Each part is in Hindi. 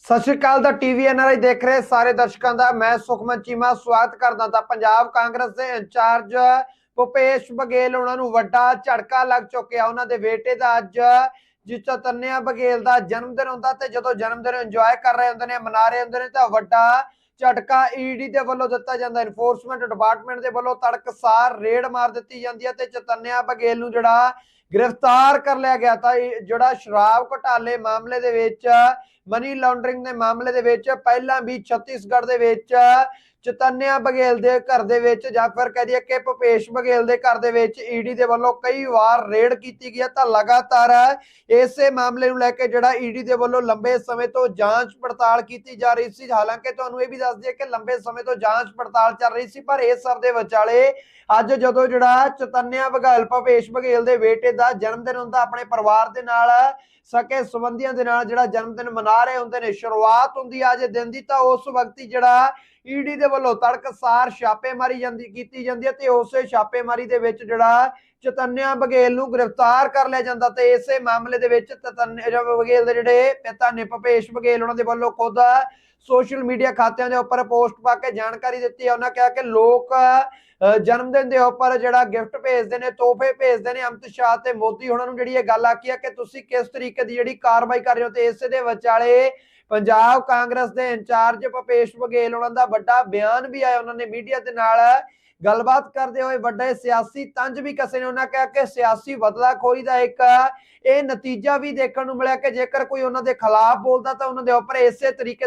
सत श्री अकाल दा टीवी एनआरआई देख रहे सारे दर्शकों का मैं सुखमन चीमा स्वागत करदा। था पंजाब कांग्रेस के इंचार्ज भूपेश बघेल उन्होंने वड्डा झटका लग चुकिया। उन्होंने बेटे का अज जिस चतन्या बघेल का जन्मदिन होंदा ते जदों जन्मदिन इंजॉय कर रहे होंदे ने मना रहे होंदे ने तां वड्डा झटका ईडी के वलों दिता जांदा। इनफोर्समेंट डिपार्टमेंट के वलों तड़कसार रेड मार दी जाती है ते चतन्या बघेल नूं जिहड़ा गिरफ्तार कर लिया गया था। जिहड़ा शराब घोटाले मामले दे विच मनी लॉन्ड्रिंग के मामले दे विच पहला भी छत्तीसगढ़ दे विच चतन्या बघेल दे घर दे विच जां फिर कह दिए कि भूपेश बघेल दे घर दे विच ईडी दे वल्लों कई बार रेड की गई है। तां लगातार इसे मामले नूं लैके जिहड़ा ईडी दे वल्लों लंबे समय तो जांच पड़ताल की जा रही सी। हालांकि तुहानूं इह भी दस दिए कि लंबे समय तो जांच पड़ताल चल रही सी, पर इस सब दे विचाले अज जदों जिहड़ा चतन्या बघेल भूपेश बघेल दे बेटे दा जन्मदिन हुंदा अपने परिवार दे नाल सके संबंधियों के नाल जिहड़ा जन्मदिन मना रहे होंदे ने, शुरुआत हुंदी अज दिन दी तां उस वक्त ही जिहड़ा ईडी दे वल्लों तड़कसार छापेमारी कीती जांदी है ते उस छापेमारी दे विच जिहड़ा चतन्या बघेल नूं गिरफ्तार कर लिया जांदा। ते इसे मामले दे विच चतन्या बघेल दे जिहड़े पिता ने भूपेश बघेल उन्हां दे वल्लों खुद सोशल मीडिया खात्यां दे उपर पोस्ट पा के जानकारी दी है। उन्होंने कहा कि लोग जन्मदिन के उपर जिहड़ा गिफ्ट भेजते हैं, तोहफे भेजते हैं। अमित शाह ते मोदी उन्होंने जिहड़ी ये गल आखी है कि तुसीं किस तरीके की जिहड़ी कार्रवाई कर रहे हो। तो इस दे विचाले पंजाब कांग्रेस के इंचार्ज भूपेश बघेल उन्हां दा वड्डा बयान भी आया। उन्होंने मीडिया के नाल गलबात करते हुए बड़े सियासी तंज भी कसे ने। उन्होंने कहा कि सियासी बदलाखोरी का एक ये नतीजा भी देखने को मिला कि जेकर कोई उन्होंने खिलाफ बोलता तो उन्होंने उपर इस तरीके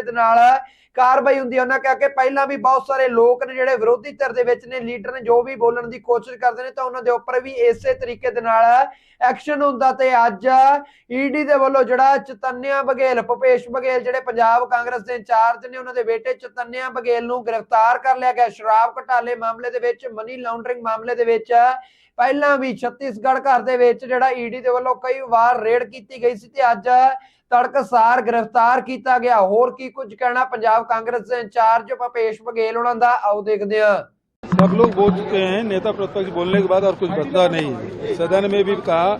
कार्रवाई होंदी। उन्होंने कहा कि पहला भी बहुत सारे लोग ने जिहड़े विरोधी धिर दे विच ने, लीडर ने जो भी बोलने की कोशिश करते हैं तो उन्होंने उपर भी इस तरीके एक्शन होंदा। ते अज ईडी दे वल्लों जिहड़ा चतन्या बघेल भूपेश बघेल जिहड़े पंजाब कांग्रेस के इंचार्ज ने, उन्होंने बेटे चतन्या बघेल नूं गिरफ्तार कर लिया गया। शराब घोटाले मामले दे विच, मनी लॉन्ड्रिंग मामले दे विच पहला भी छत्तीसगढ़ घर दे विच जिहड़ा ईडी दे वल्लों कई बार रेड की गई सी ते अज तड़कसार गिरफ्तार किया गया। होर की कुछ कहना पंजाब कांग्रेस के इंचार्ज भूपेश बघेल उन्हां दा, आओ देखदे हां। सब लोग बोल चुके हैं, नेता प्रतिपक्ष बोलने के बाद और कुछ बदला नहीं है। सदन में भी कहा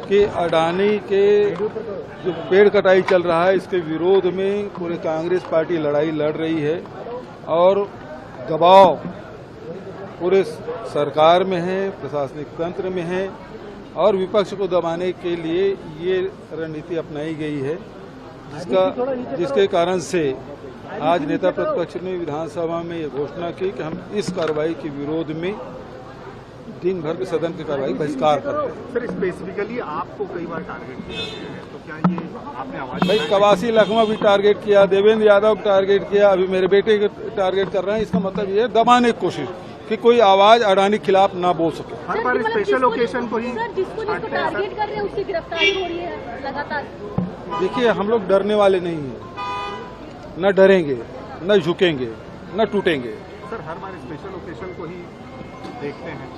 कि अडानी के जो पेड़ कटाई चल रहा है इसके विरोध में पूरे कांग्रेस पार्टी लड़ाई लड़ रही है और दबाव पूरे सरकार में है, प्रशासनिक तंत्र में है और विपक्ष को दबाने के लिए ये रणनीति अपनाई गई है, जिसके कारण से आज नेता प्रतिपक्ष ने विधानसभा में ये घोषणा की कि हम इस कार्रवाई के विरोध में दिन भर के सदन की कार्रवाई बहिष्कार करते हैं। सर, स्पेसिफिकली आपको कई बार टारगेट किया गया है, तो क्या ये आपने आवाज भाई कवासी लखमा भी टारगेट किया, देवेंद्र यादव को टारगेट किया, अभी मेरे बेटे को टारगेट कर रहे हैं। इसका मतलब ये है दबाने की कोशिश कि कोई आवाज अडानी खिलाफ ना बोल सके। हर बार स्पेशल ओकेजन को ही जिसको टारगेट कर रहे हैं उसकी गिरफ्तारी हो रही है लगातार। देखिए, हम लोग डरने वाले नहीं हैं, न डरेंगे, न झुकेंगे, न टूटेंगे। सर, हर बार स्पेशल ओकेजन को ही देखते हैं।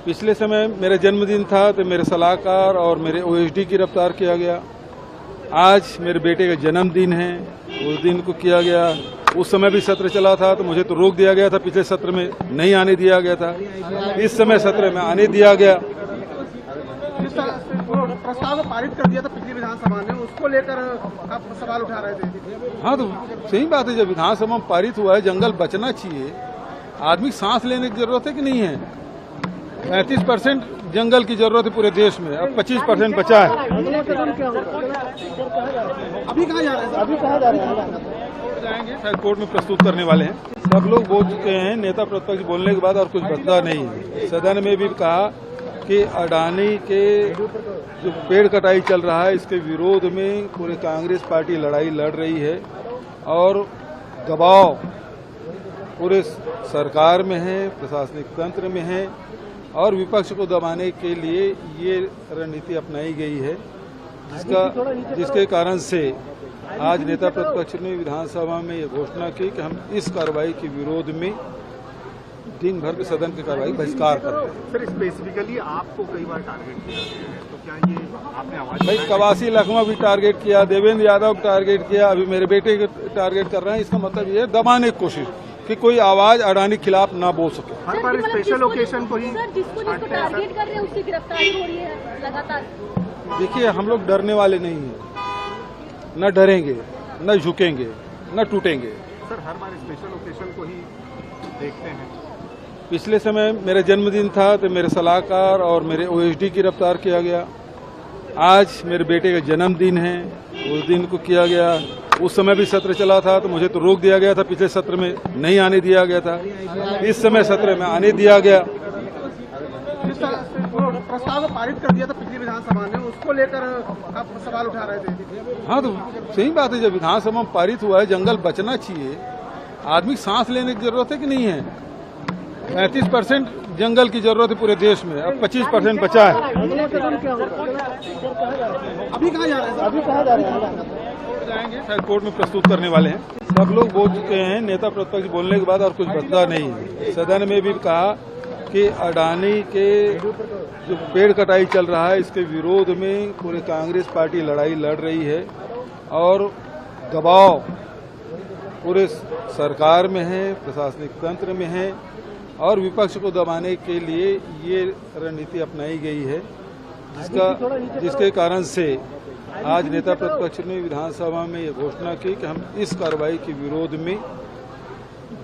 पिछले समय मेरा जन्मदिन था तो मेरे सलाहकार और मेरे ओएसडी गिरफ्तार किया गया। आज मेरे बेटे का जन्मदिन है, उस दिन को किया गया। उस समय भी सत्र चला था तो मुझे तो रोक दिया गया था, पिछले सत्र में नहीं आने दिया गया था, इस समय सत्र में आने दिया गया। प्रस्ताव पारित कर दिया था पिछली विधानसभा ने, उसको लेकर आप सवाल उठा रहे थे। हाँ, तो सही बात है, जब विधानसभा में पारित हुआ है, जंगल बचना चाहिए, आदमी सांस लेने की जरूरत है कि नहीं है। 35% जंगल की जरूरत है पूरे देश में, अब 25% बचा है। अभी कहाँ जा रहे हैं? अभी कहाँ जा रहे हैं? जाएंगे, शायद कोर्ट में प्रस्तुत करने वाले हैं। सब लोग बोल चुके हैं, नेता प्रतिपक्ष बोलने के बाद और कुछ बदला नहीं है। सदन में भी कहा कि अडानी के जो पेड़ कटाई चल रहा है इसके विरोध में पूरे कांग्रेस पार्टी लड़ाई लड़ रही है और दबाव पूरे सरकार में है, प्रशासनिक तंत्र में है और विपक्ष को दबाने के लिए ये रणनीति अपनाई गई है, जिसके कारण से आज नेता प्रतिपक्ष ने विधानसभा में ये घोषणा की कि हम इस कार्रवाई के विरोध में दिन भर के सदन की कार्रवाई बहिष्कार करते हैं। सर, स्पेसिफिकली आपको कई बार टारगेट किया गया है, तो क्या ये आपने आवाज भाई कवासी लखमा भी टारगेट किया, देवेंद्र यादव को टारगेट किया, अभी मेरे बेटे को टारगेट कर रहे हैं। इसका मतलब ये है दबाने की कोशिश कि कोई आवाज अडानी खिलाफ ना बोल सके। हर बार स्पेशल ओकेजन को ही जिसको टारगेट कर रहे हैं उसकी गिरफ्तारी हो रही है लगातार। देखिए, हम लोग डरने वाले नहीं हैं, न डरेंगे, न झुकेंगे न टूटेंगे। सर हर बार स्पेशल ओकेशन को ही देखते हैं। पिछले समय मेरा जन्मदिन था तो मेरे सलाहकार और मेरे ओएसडी की गिरफ्तार किया गया। आज मेरे बेटे का जन्मदिन है, उस दिन को किया गया। उस समय भी सत्र चला था तो मुझे तो रोक दिया गया था, पिछले सत्र में नहीं आने दिया गया था। इस समय सत्र में आने दिया गया। जिस तरह से वो प्रस्ताव को पारित कर दिया था पिछली विधानसभा ने, उसको लेकर आप सवाल उठा रहे थे। हाँ तो सही बात है, जब विधानसभा में पारित हुआ है, जंगल बचना चाहिए। आदमी सांस लेने की जरूरत है कि नहीं है? 35% जंगल की जरूरत है पूरे देश में, अब 25% बचा है। अभी कहाँ जा रहे हैं सर? अभी कहाँ जा रहे हैं? जाएंगे, शायद कोर्ट में प्रस्तुत करने वाले हैं। सब लोग बोल चुके हैं, नेता प्रतिपक्ष बोलने के बाद और कुछ बचता नहीं है। सदन में भी कहा कि अडानी के जो पेड़ कटाई चल रहा है, इसके विरोध में पूरे कांग्रेस पार्टी लड़ाई लड़ रही है और दबाव पूरे सरकार में है, प्रशासनिक तंत्र में है और विपक्ष को दबाने के लिए ये रणनीति अपनाई गई है, जिसके कारण से आज नेता प्रतिपक्ष ने विधानसभा में ये घोषणा की कि हम इस कार्रवाई के विरोध में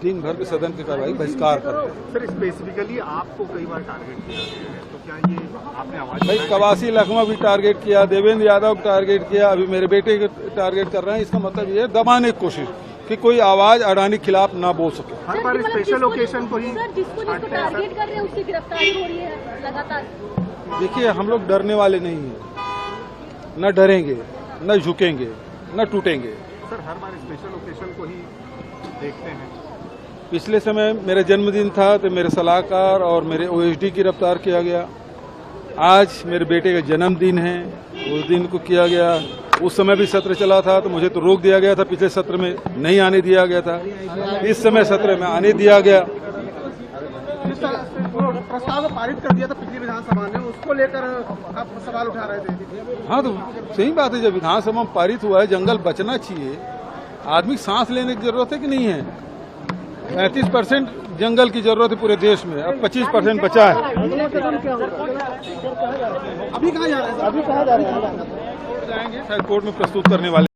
दिन भर के सदन की कार्रवाई बहिष्कार करते हैं। सर स्पेसिफिकली आपको कई बार टारगेट किया गया है, तो क्या ये आपने आवाज भाई कवासी लखमा भी टारगेट किया, देवेंद्र यादव को टारगेट किया, अभी मेरे बेटे को टारगेट कर रहे हैं। इसका मतलब ये है दबाने की कोशिश कि कोई आवाज अडानी खिलाफ ना बोल सके। हर बार स्पेशल ओकेशन को ही सर जिसको टारगेट कर रहे हैं उसकी गिरफ्तारी हो रही है लगातार। देखिए हम लोग डरने वाले नहीं हैं, न डरेंगे न झुकेंगे न टूटेंगे। सर हर बार स्पेशल ओकेशन को ही देखते हैं। पिछले समय मेरा जन्मदिन था तो मेरे सलाहकार और मेरे ओएसडी की गिरफ्तार किया गया। आज मेरे बेटे का जन्मदिन है, उस दिन को किया गया। उस समय भी सत्र चला था तो मुझे तो रोक दिया गया था, पिछले सत्र में नहीं आने दिया गया था। इस समय सत्र में आने दिया गया। जिस तरह से वो प्रस्ताव को पारित कर दिया था पिछली विधानसभा ने, उसको लेकर आप सवाल उठा रहे थे। हाँ तो सही बात है, जब विधानसभा में पारित हुआ है, जंगल बचना चाहिए। आदमी सांस लेने की जरूरत है कि नहीं है? 35% जंगल की जरूरत है पूरे देश में, अब 25% बचा है। अभी कहाँ जा रहे हैं? अभी कहाँ जा रहे हैं? जाएंगे, शायद कोर्ट में प्रस्तुत करने वाले